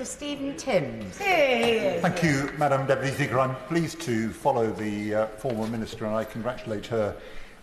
Mr. Stephen Timms. Thank you, Madam Deputy Speaker. I'm pleased to follow the former Minister, and I congratulate her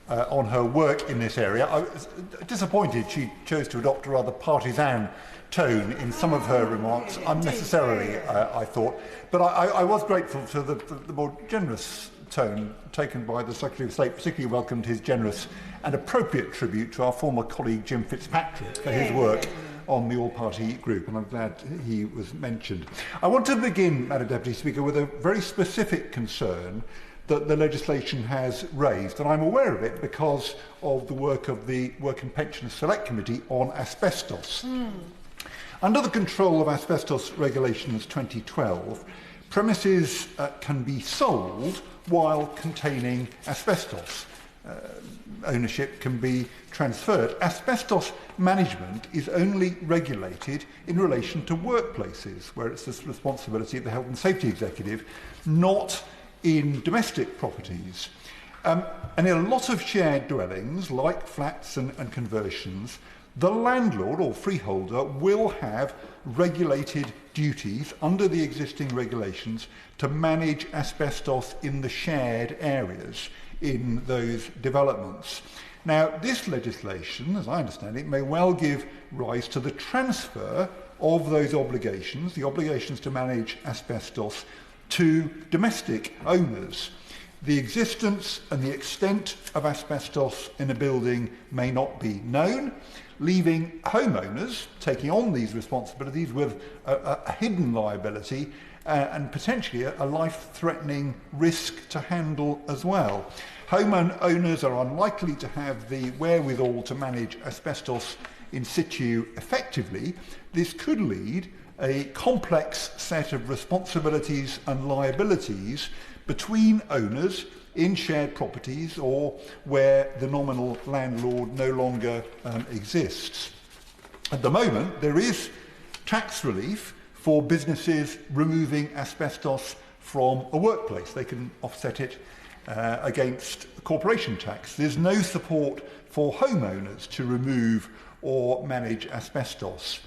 on her work in this area. I was disappointed she chose to adopt a rather partisan tone in some of her remarks, unnecessarily, I thought. But I was grateful for the more generous tone taken by the Secretary of State, particularly welcomed his generous and appropriate tribute to our former colleague Jim Fitzpatrick for his work on the all-party group, and I'm glad he was mentioned. I want to begin, Madam Deputy Speaker, with a very specific concern that the legislation has raised, and I'm aware of it because of the work of the Work and Pensions Select Committee on asbestos. Under the control of Asbestos Regulations 2012, premises can be sold while containing asbestos. Ownership can be transferred. Asbestos management is only regulated in relation to workplaces, where it's the responsibility of the Health and Safety Executive, not in domestic properties. And in a lot of shared dwellings, like flats and conversions, the landlord or freeholder will have regulated duties under the existing regulations to manage asbestos in the shared areas in those developments. Now, this legislation, as I understand it, may well give rise to the transfer of those obligations, the obligations to manage asbestos, to domestic owners. The existence and the extent of asbestos in a building may not be known, leaving homeowners taking on these responsibilities with a hidden liability and potentially a life-threatening risk to handle as well. Homeowners are unlikely to have the wherewithal to manage asbestos in situ effectively. This could lead a complex set of responsibilities and liabilities between owners in shared properties or where the nominal landlord no longer exists. At the moment, there is tax relief for businesses removing asbestos from a workplace. They can offset it against corporation tax. There's no support for homeowners to remove or manage asbestos.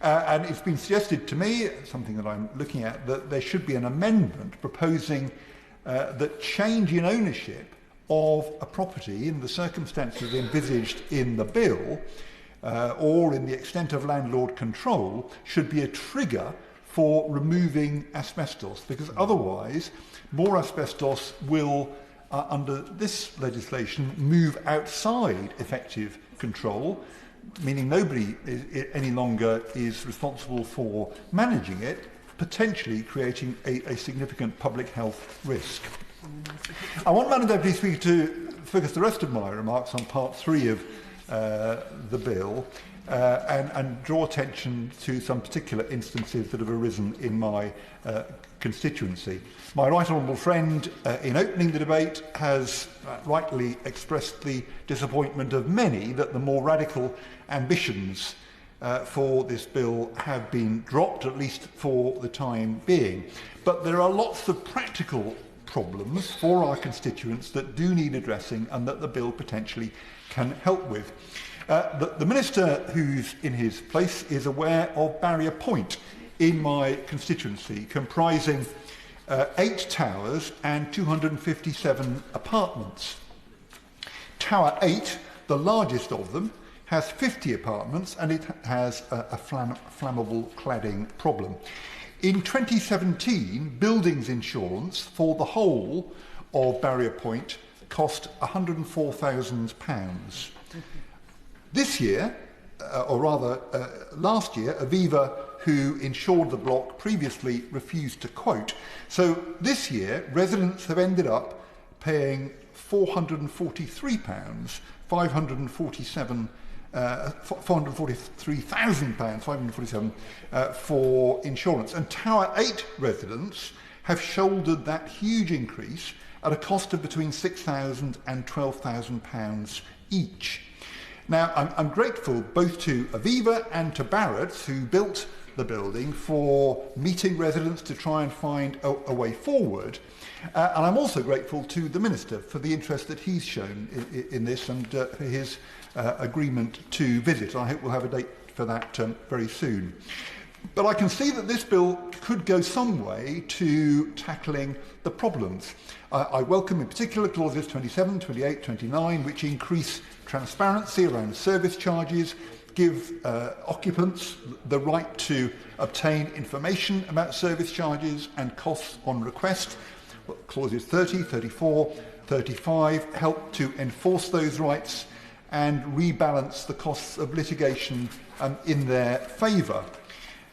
And it's been suggested to me, something that I'm looking at, that there should be an amendment proposing that change in ownership of a property in the circumstances envisaged in the bill or in the extent of landlord control should be a trigger for removing asbestos, because otherwise more asbestos will, under this legislation, move outside effective control, meaning nobody any longer is responsible for managing it, potentially creating a significant public health risk. I want, Madam Deputy Speaker, to focus the rest of my remarks on Part 3 of the bill and draw attention to some particular instances that have arisen in my constituency. My right honourable friend, in opening the debate, has rightly expressed the disappointment of many that the more radical ambitions for this bill have been dropped, at least for the time being. But there are lots of practical problems for our constituents that do need addressing and that the bill potentially can help with. The Minister who's in his place is aware of Barrier Point in my constituency, comprising 8 towers and 257 apartments. Tower 8, the largest of them, has 50 apartments and it has a flammable cladding problem. In 2017, buildings insurance for the whole of Barrier Point cost £104,000. This year, or rather last year, Aviva, who insured the block, previously refused to quote. So this year, residents have ended up paying £443,547 £443,547 for insurance. And Tower 8 residents have shouldered that huge increase at a cost of between £6,000 and £12,000 each. Now, I'm grateful both to Aviva and to Barratt's, who built the building, for meeting residents to try and find a way forward. And I'm also grateful to the Minister for the interest that he's shown in this and for his agreement to visit. I hope we'll have a date for that very soon. But I can see that this bill could go some way to tackling the problems. I welcome in particular clauses 27, 28, 29, which increase transparency around service charges, give occupants the right to obtain information about service charges and costs on request. Clauses 30, 34, 35 help to enforce those rights and rebalance the costs of litigation in their favour.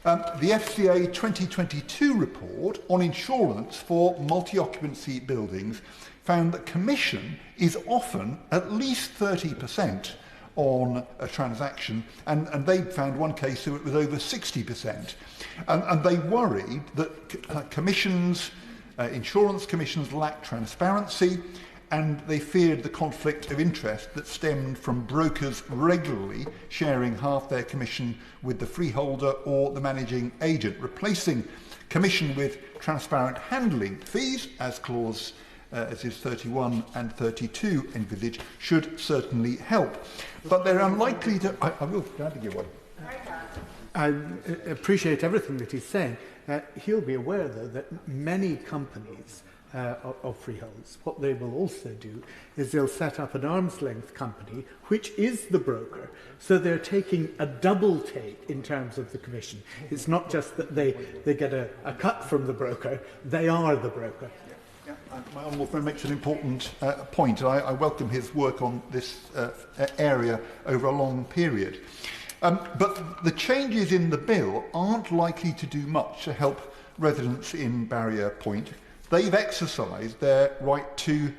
The FCA 2022 report on insurance for multi-occupancy buildings found that commission is often at least 30% on a transaction, and they found one case where it was over 60%. And they worried that insurance commissions lack transparency, and they feared the conflict of interest that stemmed from brokers regularly sharing half their commission with the freeholder or the managing agent. Replacing commission with transparent handling fees, as is 31 and 32 envisage, should certainly help. But they're unlikely to... I will gladly give one. I appreciate everything that he's saying. He'll be aware, though, that many companies of freeholds, what they will also do is they'll set up an arm's length company which is the broker, so they're taking a double take in terms of the commission. It's not just that they get a cut from the broker, they are the broker. My honourable friend makes an important point, and I welcome his work on this area over a long period. But the changes in the bill aren't likely to do much to help residents in Barrier Point. They've exercised their right to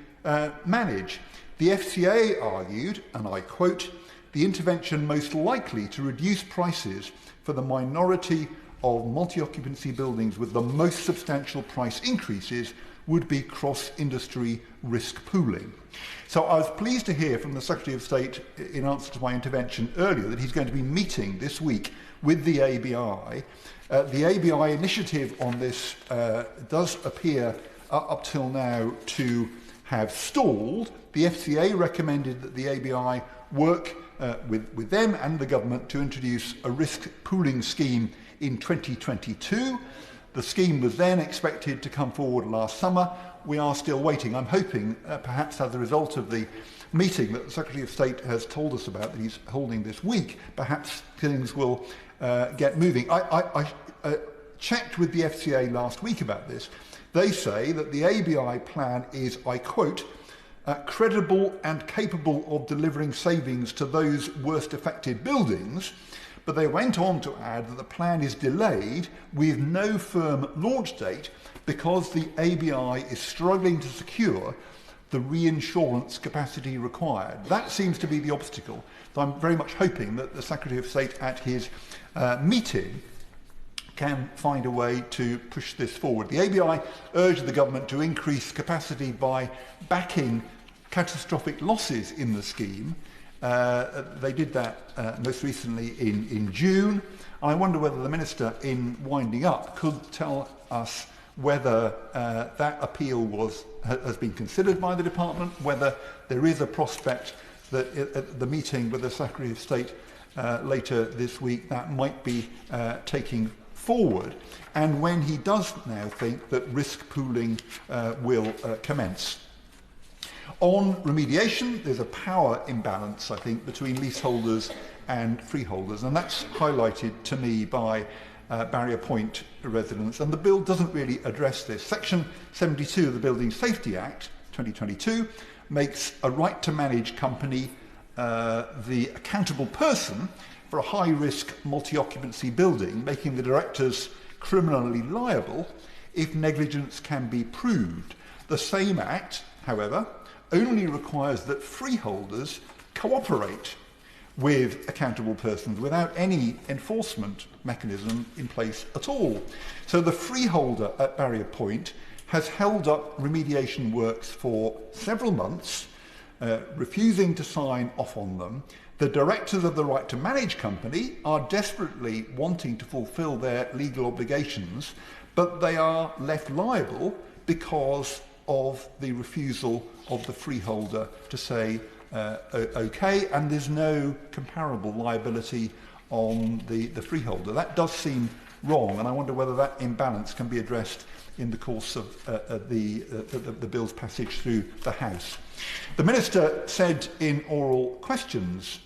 manage. The FCA argued, and I quote, "The intervention most likely to reduce prices for the minority of multi-occupancy buildings with the most substantial price increases would be cross-industry risk pooling." So I was pleased to hear from the Secretary of State in answer to my intervention earlier that he's going to be meeting this week with the ABI. The ABI initiative on this does appear up till now to have stalled. The FCA recommended that the ABI work with them and the government to introduce a risk pooling scheme in 2022. The scheme was then expected to come forward last summer. We are still waiting. I'm hoping, perhaps as a result of the meeting that the Secretary of State has told us about that he's holding this week, perhaps things will get moving. I checked with the FCA last week about this. They say that the ABI plan is, I quote, credible and capable of delivering savings to those worst affected buildings. But they went on to add that the plan is delayed with no firm launch date because the ABI is struggling to secure the reinsurance capacity required. That seems to be the obstacle. So I'm very much hoping that the Secretary of State at his meeting can find a way to push this forward. The ABI urged the government to increase capacity by backing catastrophic losses in the scheme. They did that most recently in June. I wonder whether the Minister, in winding up, could tell us whether that appeal has been considered by the Department, whether there is a prospect that at the meeting with the Secretary of State later this week that might be taking forward, and when he does now think that risk pooling will commence. On remediation, there's a power imbalance, I think, between leaseholders and freeholders, and that's highlighted to me by Barrier Point residents, and the bill doesn't really address this. Section 72 of the Building Safety Act 2022 makes a right to manage company the accountable person for a high-risk multi-occupancy building, making the directors criminally liable if negligence can be proved. The same Act, however, only requires that freeholders cooperate with accountable persons without any enforcement mechanism in place at all. So the freeholder at Barrier Point has held up remediation works for several months, refusing to sign off on them. The directors of the right to manage company are desperately wanting to fulfil their legal obligations, but they are left liable because of the refusal of the freeholder to say okay, and there's no comparable liability on the freeholder. That does seem wrong, and I wonder whether that imbalance can be addressed in the course of the bill's passage through the House. The Minister said in oral questions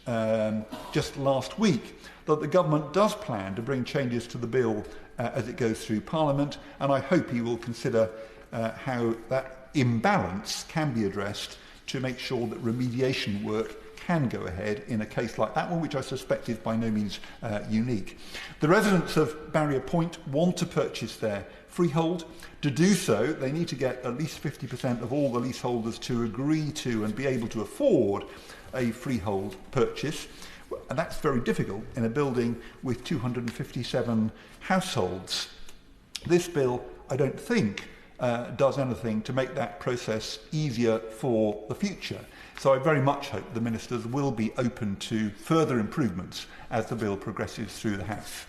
just last week that the government does plan to bring changes to the bill as it goes through Parliament, and I hope he will consider how that imbalance can be addressed to make sure that remediation work can go ahead in a case like that one, which I suspect is by no means unique. The residents of Barrier Point want to purchase their freehold. To do so, they need to get at least 50% of all the leaseholders to agree to and be able to afford a freehold purchase. And that's very difficult in a building with 257 households. This bill, I don't think, does anything to make that process easier for the future. So I very much hope the ministers will be open to further improvements as the bill progresses through the House.